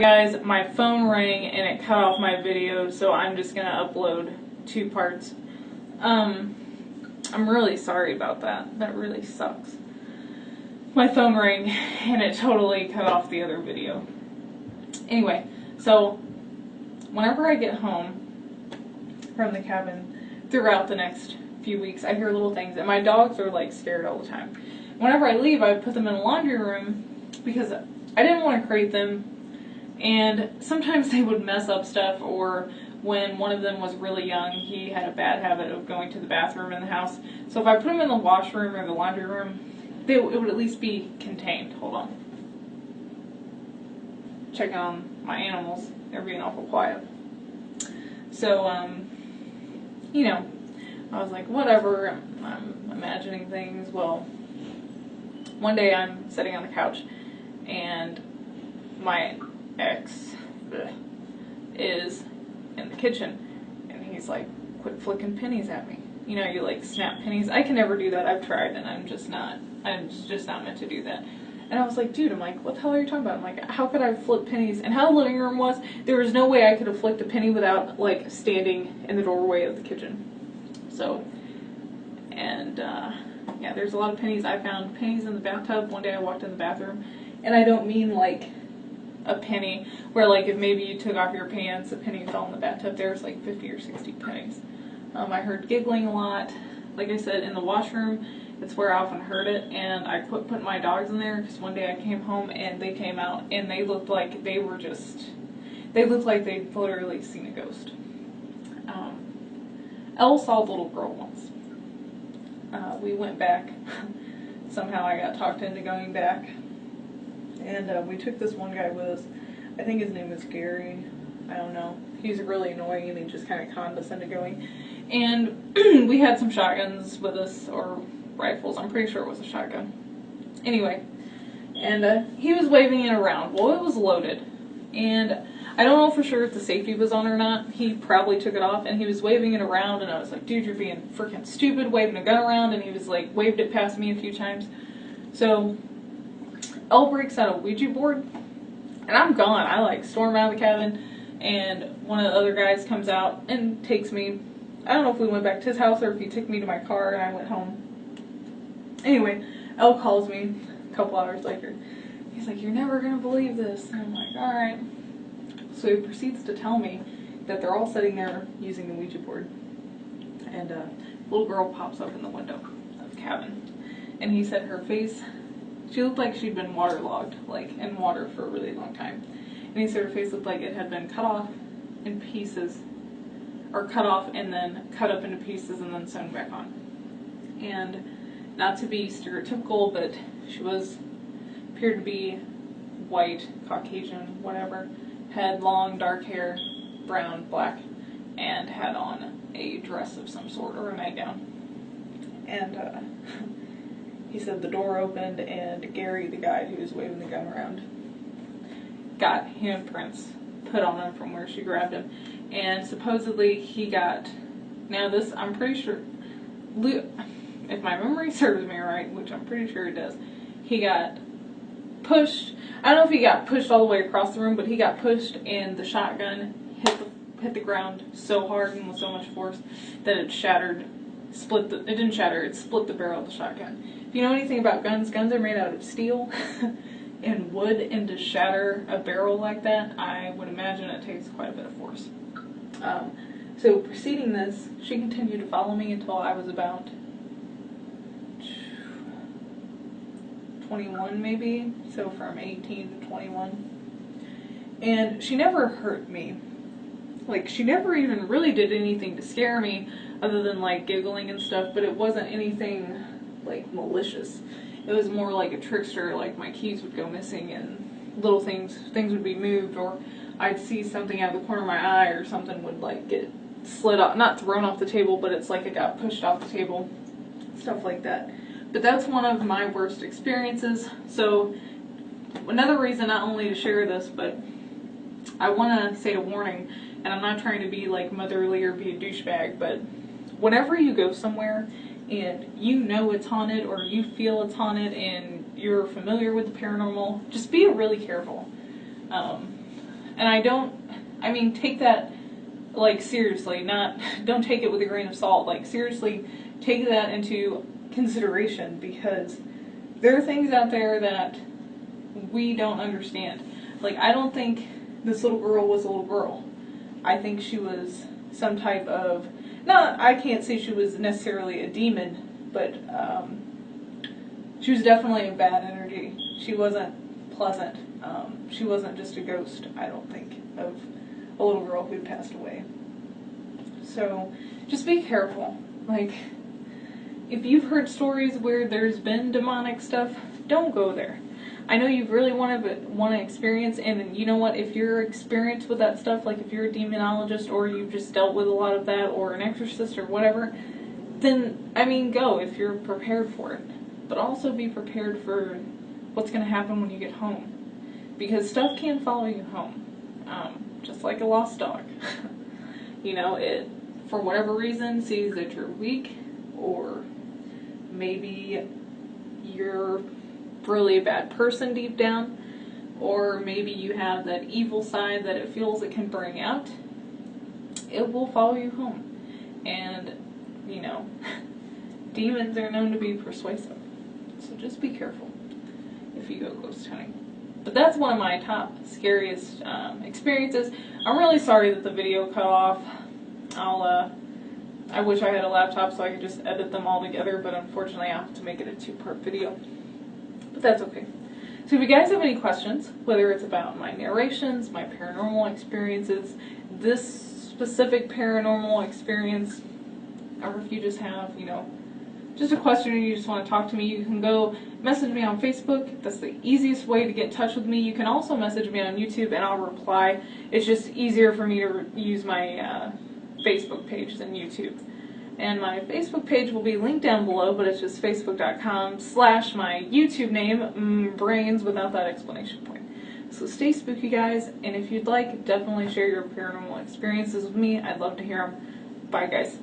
Guys, my phone rang and it cut off my video, so I'm just gonna upload 2 parts. I'm really sorry about that. That really sucks. My phone rang and it totally cut off the other video. Anyway, so whenever I get home from the cabin throughout the next few weeks, I hear little things, and my dogs are like scared all the time. Whenever I leave, I put them in the laundry room because I didn't want to crate them. And sometimes they would mess up stuff, or when one of them was really young, he had a bad habit of going to the bathroom in the house. So if I put them in the washroom or the laundry room, it would at least be contained. Hold on. Checking on my animals. They're being awful quiet. So, you know, I was like, whatever, I'm imagining things. Well, one day I'm sitting on the couch, and my ex is in the kitchen, and he's like, quit flicking pennies at me. You know, you like snap pennies. I can never do that. I've tried, and I'm just not meant to do that. And I was like, dude, I'm like, what the hell are you talking about? I'm like, how could I flip pennies? And how the living room was, there was no way I could have flicked a penny without like standing in the doorway of the kitchen. So, and yeah, there's a lot of pennies. I found pennies in the bathtub. One day I walked in the bathroom, and I don't mean like a penny where like if maybe you took off your pants, a penny fell in the bathtub. There's like 50 or 60 pennies. I heard giggling a lot. Like I said, in the washroom, it's where I often heard it, and I quit putting my dogs in there because one day I came home and they came out and they looked like they looked like they'd literally seen a ghost. Elle saw the little girl once. We went back. Somehow I got talked into going back. And we took this one guy with us. I think his name is Gary. I don't know. He's really annoying, and he just kind of conned us into going. And we had some shotguns with us, or rifles. I'm pretty sure it was a shotgun. Anyway, and he was waving it around. Well, it was loaded. And I don't know for sure if the safety was on or not. He probably took it off, and he was waving it around, and I was like, dude, you're being freaking stupid, waving a gun around. And he was like, waved it past me a few times. So Elle breaks out a Ouija board, and I'm gone. I like storm out of the cabin, and one of the other guys comes out and takes me. I don't know if we went back to his house or if he took me to my car and I went home. Anyway, Elle calls me a couple hours later. He's like, you're never going to believe this. And I'm like, alright. So he proceeds to tell me that they're all sitting there using the Ouija board. And a little girl pops up in the window of the cabin. And he said her face, she looked like she'd been waterlogged, like in water for a really long time. And he said her face looked like it had been cut off in pieces, or cut off and then cut up into pieces and then sewn back on. And not to be stereotypical, but she appeared to be white, Caucasian, whatever, had long dark hair, brown, black, and had on a dress of some sort, or a nightgown. And he said the door opened, and Gary, the guy who was waving the gun around, got handprints put on him from where she grabbed him. And supposedly he got, now this, I'm pretty sure, if my memory serves me right, which I'm pretty sure it does, he got pushed. I don't know if he got pushed all the way across the room, but he got pushed, and the shotgun hit the ground so hard and with so much force that it shattered, it didn't shatter, it split the barrel of the shotgun. If you know anything about guns, guns are made out of steel and wood, and to shatter a barrel like that, I would imagine it takes quite a bit of force. So preceding this, she continued to follow me until I was about 21 maybe, so from 18 to 21. And she never hurt me. Like, she never even really did anything to scare me other than like giggling and stuff, but it wasn't anything like malicious. It was more like a trickster, like my keys would go missing and little things would be moved, or I'd see something out of the corner of my eye, or something would like get slid off, not thrown off the table, but it's like it got pushed off the table, stuff like that. But that's one of my worst experiences. So another reason not only to share this, but I want to say a warning, and I'm not trying to be like motherly or be a douchebag, but whenever you go somewhere and you know it's haunted, or you feel it's haunted, and you're familiar with the paranormal, just be really careful. And I mean, take that, like, seriously, don't take it with a grain of salt. Like, seriously, take that into consideration, because there are things out there that we don't understand. Like, I don't think this little girl was a little girl. I think she was some type of, I can't say she was necessarily a demon, but she was definitely a bad energy. She wasn't pleasant. She wasn't just a ghost, I don't think, of a little girl who passed away. So, just be careful. Like, if you've heard stories where there's been demonic stuff, don't go there. I know you really want to experience, and you know what, if you're experienced with that stuff, like if you're a demonologist or you've just dealt with a lot of that, or an exorcist or whatever, then, I mean, go if you're prepared for it. But also be prepared for what's going to happen when you get home. Because stuff can follow you home. Just like a lost dog. You know, it, for whatever reason, sees that you're weak, or maybe you're really a bad person deep down, or maybe you have that evil side that it feels it can bring out. It will follow you home. And, you know, demons are known to be persuasive. So just be careful if you go ghost hunting. But that's one of my top scariest experiences. I'm really sorry that the video cut off. I wish I had a laptop so I could just edit them all together, but unfortunately I have to make it a 2-part video. But that's okay. So if you guys have any questions, whether it's about my narrations, my paranormal experiences, this specific paranormal experience, or if you just have, you know, just a question or you just want to talk to me, you can go message me on Facebook. That's the easiest way to get in touch with me. You can also message me on YouTube and I'll reply. It's just easier for me to use my Facebook page than YouTube. And my Facebook page will be linked down below, but it's just facebook.com/my YouTube name, brains, without that explanation point. So stay spooky, guys, and if you'd like, definitely share your paranormal experiences with me. I'd love to hear them. Bye, guys.